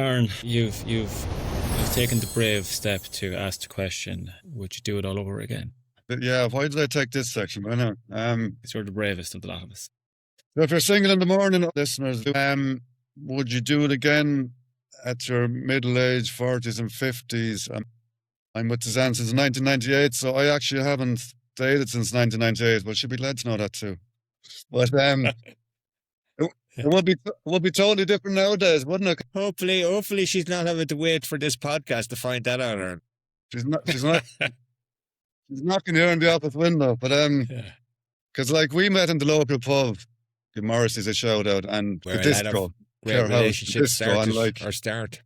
Aaron, you've taken the brave step to ask the question, would you do it all over again? But yeah, why did I take this section? I know. You're the bravest of the lot of us. So if you're single in the morning, listeners, would you do it again at your middle age, 40s and 50s? I'm with Suzanne since 1998, so I actually haven't dated since 1998, but she'd be glad to know that too. But it would be totally different nowadays, wouldn't it? Hopefully she's not having to wait for this podcast to find that out, Aaron. She's not she's knocking here in the office window. But because like we met in the local pub, give Morrissey's a shout out, and Where the disco. Great relationship started, and start.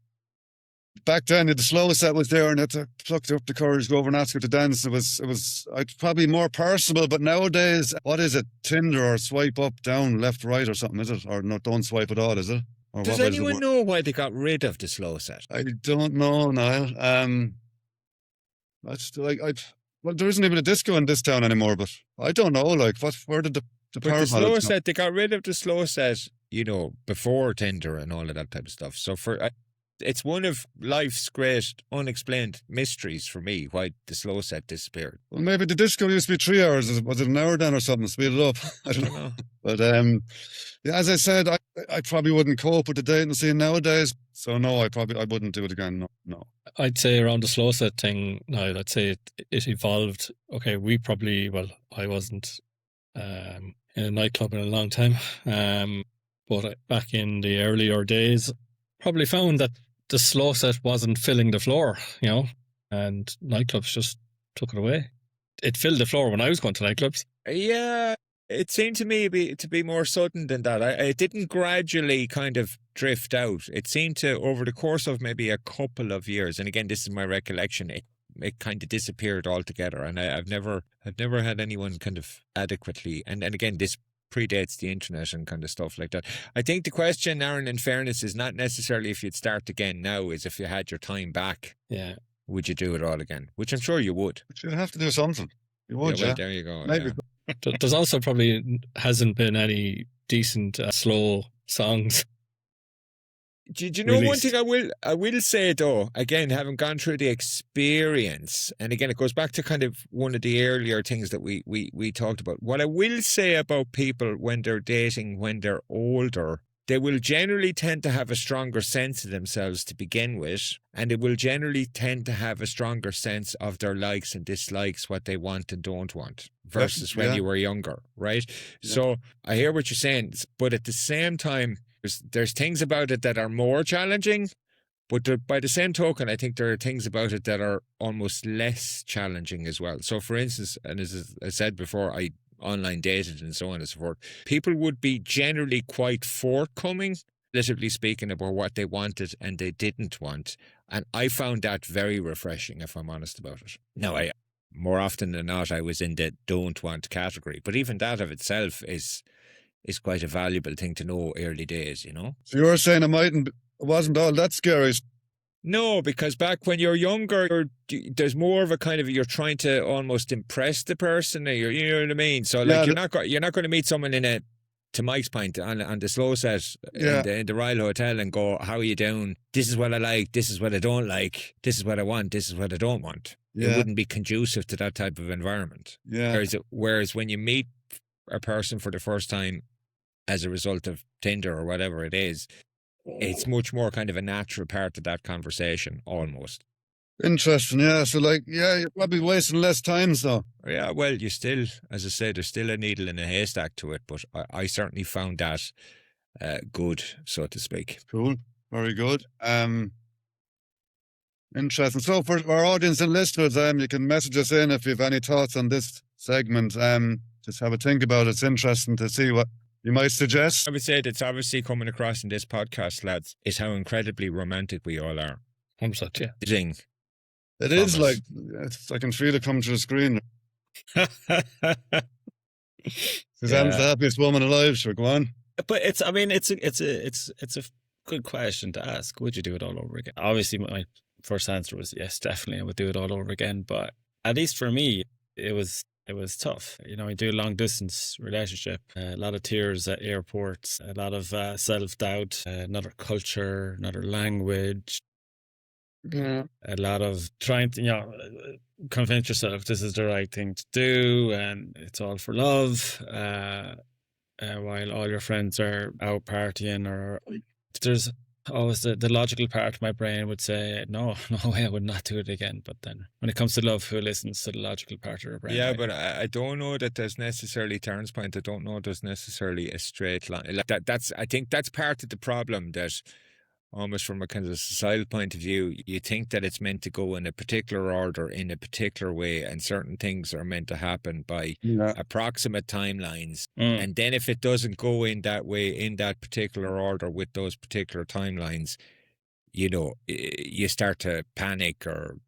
Back then, the slow set was there, and I had to pluck up the courage, go over and ask her to dance. It was probably more personable. But nowadays, what is it? Tinder or swipe up, down, left, right, or something? Is it? Or no, don't swipe at all? Is it? Or Does anyone know why they got rid of the slow set? I don't know, Niall. Well, there isn't even a disco in this town anymore. But I don't know. Like, where did the power? The slow set, they got rid of the slow set, before Tinder and all of that type of stuff. So it's one of life's great unexplained mysteries for me, why the slow set disappeared. Well, maybe the disco used to be 3 hours. Was it an hour then or something? Speed it up. I don't know. But yeah, as I said, I probably wouldn't cope with the dating scene nowadays. So no, I wouldn't do it again. No. I'd say around the slow set thing, no, I'd say it evolved. Okay, I wasn't in a nightclub in a long time. But back in the earlier days, probably found that the slow set wasn't filling the floor, and nightclubs just took it away. It filled the floor when I was going to nightclubs. Yeah, it seemed to me to be more sudden than that. It didn't gradually kind of drift out. It seemed to, over the course of maybe a couple of years, and again, this is my recollection, it kind of disappeared altogether. And I've never had anyone kind of adequately, and again, this predates the internet and kind of stuff like that. I think the question, Aaron, in fairness, is not necessarily if you'd start again now, is if you had your time back. Yeah. Would you do it all again? Which I'm sure you would. But you'd have to do something. You would, yeah. Well, there you go. Maybe. Yeah. There's also probably hasn't been any decent slow songs. Do you know released. One thing I will say though, again, having gone through the experience, and again, it goes back to kind of one of the earlier things that we talked about. What I will say about people when they're dating, when they're older, they will generally tend to have a stronger sense of themselves to begin with, and they will generally tend to have a stronger sense of their likes and dislikes, what they want and don't want, versus when you were younger, right? Yeah. So I hear what you're saying, but at the same time, there's things about it that are more challenging, but by the same token, I think there are things about it that are almost less challenging as well. So for instance, and as I said before, I online dated and so on and so forth, people would be generally quite forthcoming, literally speaking, about what they wanted and they didn't want. And I found that very refreshing, if I'm honest about it. Now, more often than not, I was in the don't want category, but even that of itself is quite a valuable thing to know early days, So you were saying it wasn't all that scary? No, because back when you're younger, there's more of a kind of, you're trying to almost impress the person, you know what I mean? So like, you're not going to meet someone to Mike's point, on the slow set in the Royal Hotel and go, how are you doing? This is what I like, this is what I don't like, this is what I want, this is what I don't want. Yeah. It wouldn't be conducive to that type of environment. Yeah. Whereas when you meet a person for the first time as a result of Tinder or whatever it is, it's much more kind of a natural part of that conversation, almost. Interesting, yeah. So you're probably wasting less time, so. Yeah, well, you still, as I said, there's still a needle in a haystack to it, but I certainly found that good, so to speak. Cool, very good. Interesting. So for our audience and listeners, you can message us in if you have any thoughts on this segment. Just have a think about it. It's interesting to see what you might suggest. I would say that's obviously coming across in this podcast, lads, is how incredibly romantic we all are. 100%, yeah. It is like, I can feel it come to the screen. Suzanne's the happiest woman alive, sure, go on. But it's a good question to ask. Would you do it all over again? Obviously, my first answer was yes, definitely I would do it all over again. But at least for me, it was it was tough. You know, I do a long distance relationship, a lot of tears at airports, a lot of self-doubt, another culture, another language, Yeah. a lot of trying to, convince yourself this is the right thing to do and it's all for love, while all your friends are out partying. Or there's always the logical part of my brain would say, no way, I would not do it again. But then when it comes to love, who listens to the logical part of your brain? Yeah, right? But I don't know that there's necessarily, Terence point, I don't know there's necessarily a straight line. I think that's part of the problem, that almost from a kind of societal point of view, you think that it's meant to go in a particular order, in a particular way, and certain things are meant to happen by approximate timelines. And then if it doesn't go in that way, in that particular order, with those particular timelines, you start to panic, or,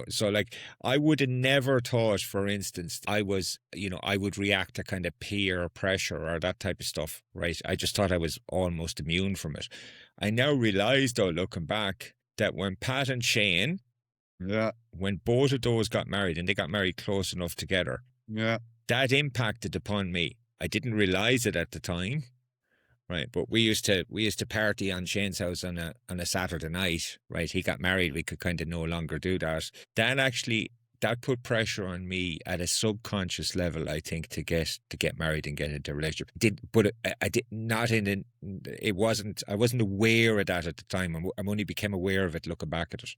so like I would have never thought, for instance, I would react to kind of peer pressure or that type of stuff, right? I just thought I was almost immune from it. I now realize, though, looking back, that when Pat and Shane, when both of those got married, and they got married close enough together, that impacted upon me. I didn't realize it at the time. Right, but we used to party on Shane's house on a Saturday night. Right, he got married. We could kind of no longer do that. That put pressure on me at a subconscious level, I think, to get married and get into a relationship. I wasn't aware of that at the time. I only became aware of it looking back at it,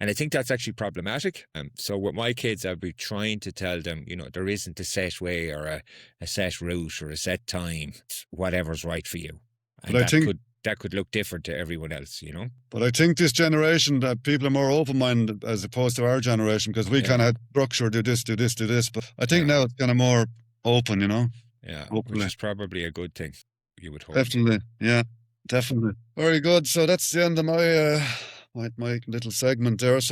and I think that's actually problematic. So with my kids, I'll be trying to tell them, there isn't a set way or a set route or a set time. It's whatever's right for you, and but I think that could look different to everyone else, But I think this generation, that people are more open-minded as opposed to our generation, because we kind of had structure, do this. But I think now it's kind of more open, Yeah, openly. Which is probably a good thing, you would hope. Definitely, yeah, definitely. Very good. So that's the end of my my little segment there. So